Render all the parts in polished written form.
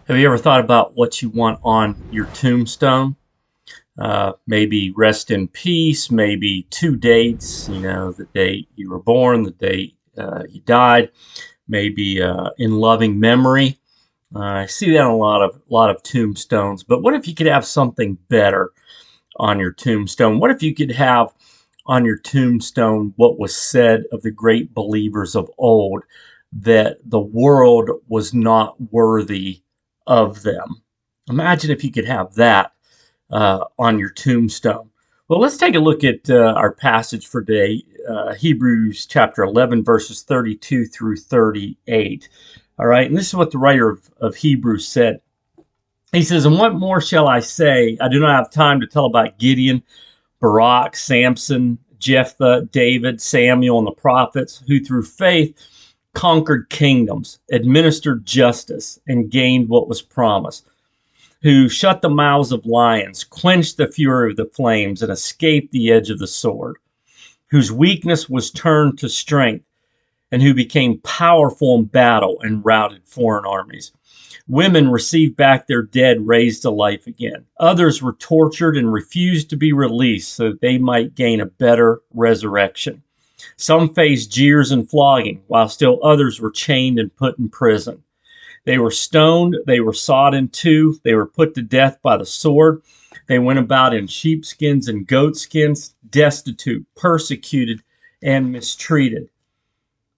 Have you ever thought about what you want on your tombstone? Maybe rest in peace, maybe two dates, the date you were born, the date you died, maybe in loving memory. I see that on a lot of tombstones. But what if you could have something better on your tombstone? What if you could have on your tombstone what was said of the great believers of old, that the world was not worthy of them? Imagine if you could have that on your tombstone. Well, let's take a look at our passage for today, Hebrews chapter 11, verses 32 through 38. All right, and this is what the writer of Hebrews said. He says, "And what more shall I say? I do not have time to tell about Gideon, Barak, Samson, Jephthah, David, Samuel, and the prophets, who through faith conquered kingdoms, administered justice, and gained what was promised, who shut the mouths of lions, quenched the fury of the flames, and escaped the edge of the sword, whose weakness was turned to strength, and who became powerful in battle and routed foreign armies. Women received back their dead raised to life again. Others were tortured and refused to be released so that they might gain a better resurrection. Some faced jeers and flogging, while still others were chained and put in prison. They were stoned, they were sawed in two, they were put to death by the sword. They went about in sheepskins and goatskins, destitute, persecuted, and mistreated.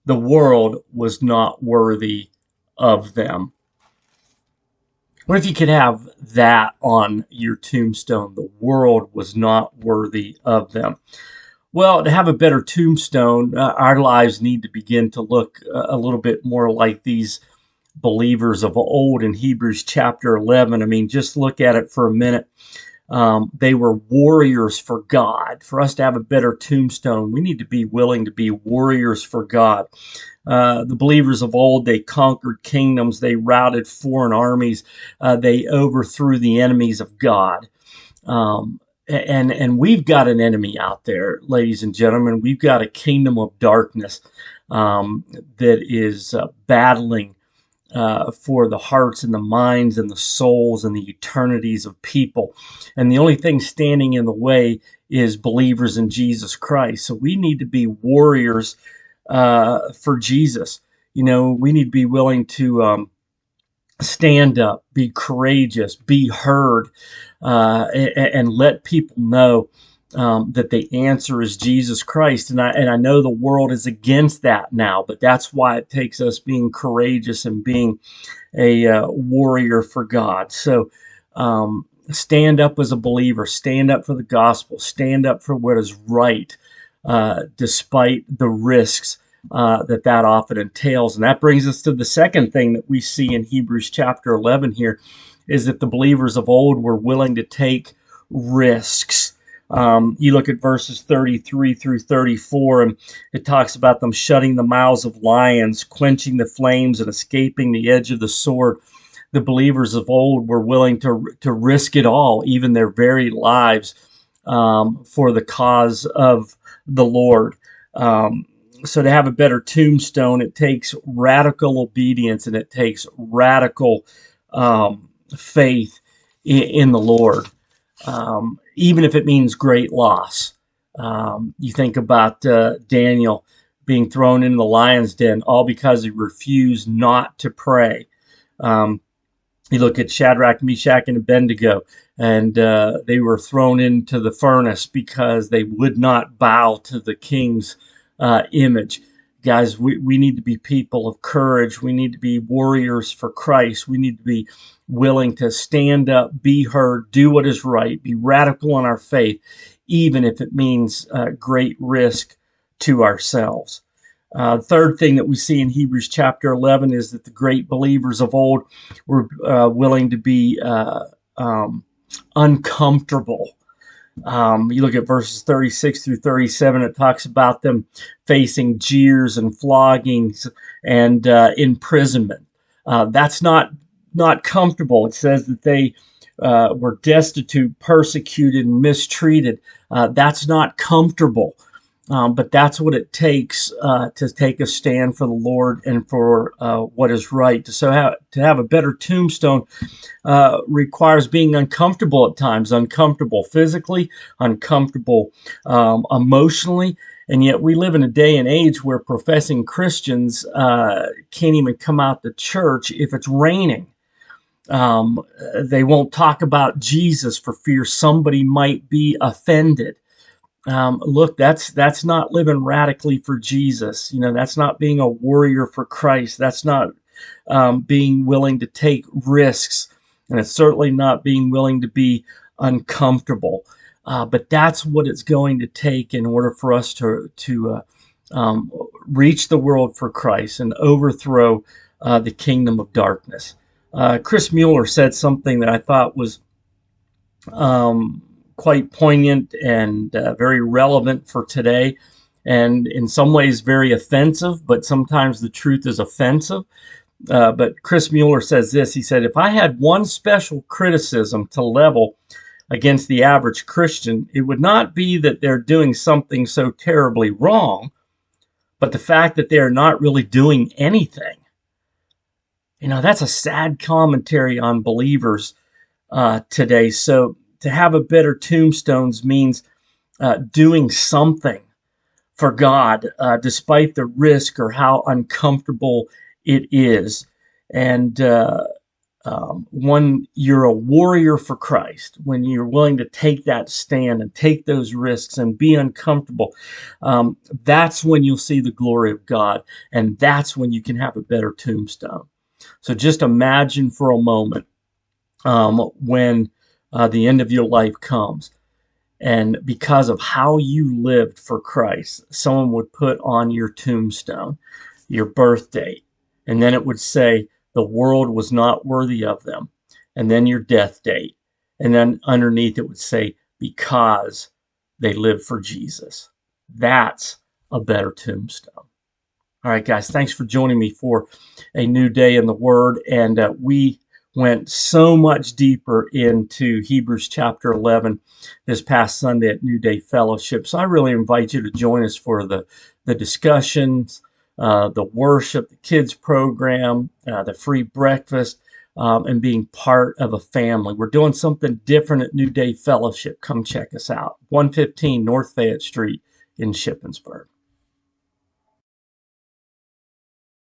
The world was not worthy of them." What if you could have that on your tombstone? The world was not worthy of them. Well, to have a better tombstone, our lives need to begin to look a little bit more like these believers of old in Hebrews chapter 11. I mean, just look at it for a minute. They were warriors for God. For us to have a better tombstone, we need to be willing to be warriors for God. The believers of old, they conquered kingdoms, they routed foreign armies, they overthrew the enemies of God. And we've got an enemy out there, ladies and gentlemen. We've got a kingdom of darkness that is battling for the hearts and the minds and the souls and the eternities of people. And the only thing standing in the way is believers in Jesus Christ. So we need to be warriors for Jesus. We need to be willing to stand up, be courageous, be heard, and let people know that the answer is Jesus Christ. And I know the world is against that now, but that's why it takes us being courageous and being a warrior for God. So stand up as a believer, stand up for the gospel, stand up for what is right, despite the risks that often entails. And that brings us to the second thing that we see in Hebrews chapter 11 here, is that the believers of old were willing to take risks. You look at verses 33 through 34, and it talks about them shutting the mouths of lions, quenching the flames, and escaping the edge of the sword. The believers of old were willing to risk it all, even their very lives, for the cause of the Lord. So to have a better tombstone, it takes radical obedience, and it takes radical faith in the Lord. Even if it means great loss. You think about Daniel being thrown into the lion's den, all because he refused not to pray. You look at Shadrach, Meshach, and Abednego, and they were thrown into the furnace because they would not bow to the king's image. Guys, we need to be people of courage. We need to be warriors for Christ. We need to be willing to stand up, be heard, do what is right, be radical in our faith, even if it means great risk to ourselves. Third thing that we see in Hebrews chapter 11 is that the great believers of old were willing to be uncomfortable. You look at verses 36 through 37, it talks about them facing jeers and floggings and imprisonment. That's not comfortable. It says that they were destitute, persecuted, and mistreated. That's not comfortable. But that's what it takes to take a stand for the Lord and for what is right. To have a better tombstone requires being uncomfortable at times, uncomfortable physically, uncomfortable emotionally. And yet we live in a day and age where professing Christians can't even come out to church if it's raining. Um, they won't talk about Jesus for fear somebody might be offended. Look, that's not living radically for Jesus. You know, that's not being a warrior for Christ. That's not being willing to take risks, and it's certainly not being willing to be uncomfortable. But that's what it's going to take in order for us to reach the world for Christ and overthrow the kingdom of darkness. Chris Mueller said something that I thought was um, quite poignant and very relevant for today, and in some ways very offensive, but sometimes the truth is offensive. But Chris Mueller says this. He said, if I had one special criticism to level against the average Christian, it would not be that they're doing something so terribly wrong, but the fact that they are not really doing anything. You know, that's a sad commentary on believers today. So to have a better tombstones means doing something for God, despite the risk or how uncomfortable it is. And when you're a warrior for Christ, when you're willing to take that stand and take those risks and be uncomfortable, that's when you'll see the glory of God. And that's when you can have a better tombstone. So just imagine for a moment when the end of your life comes. And because of how you lived for Christ, someone would put on your tombstone your birth date. And then it would say, the world was not worthy of them. And then your death date. And then underneath it would say, because they lived for Jesus. That's a better tombstone. All right, guys, thanks for joining me for a new day in the Word. And we went so much deeper into Hebrews chapter 11 this past Sunday at New Day Fellowship. So I really invite you to join us for the discussions, the worship, the kids program, the free breakfast, and being part of a family. We're doing something different at New Day Fellowship. Come check us out. 115 North Fayette Street in Shippensburg.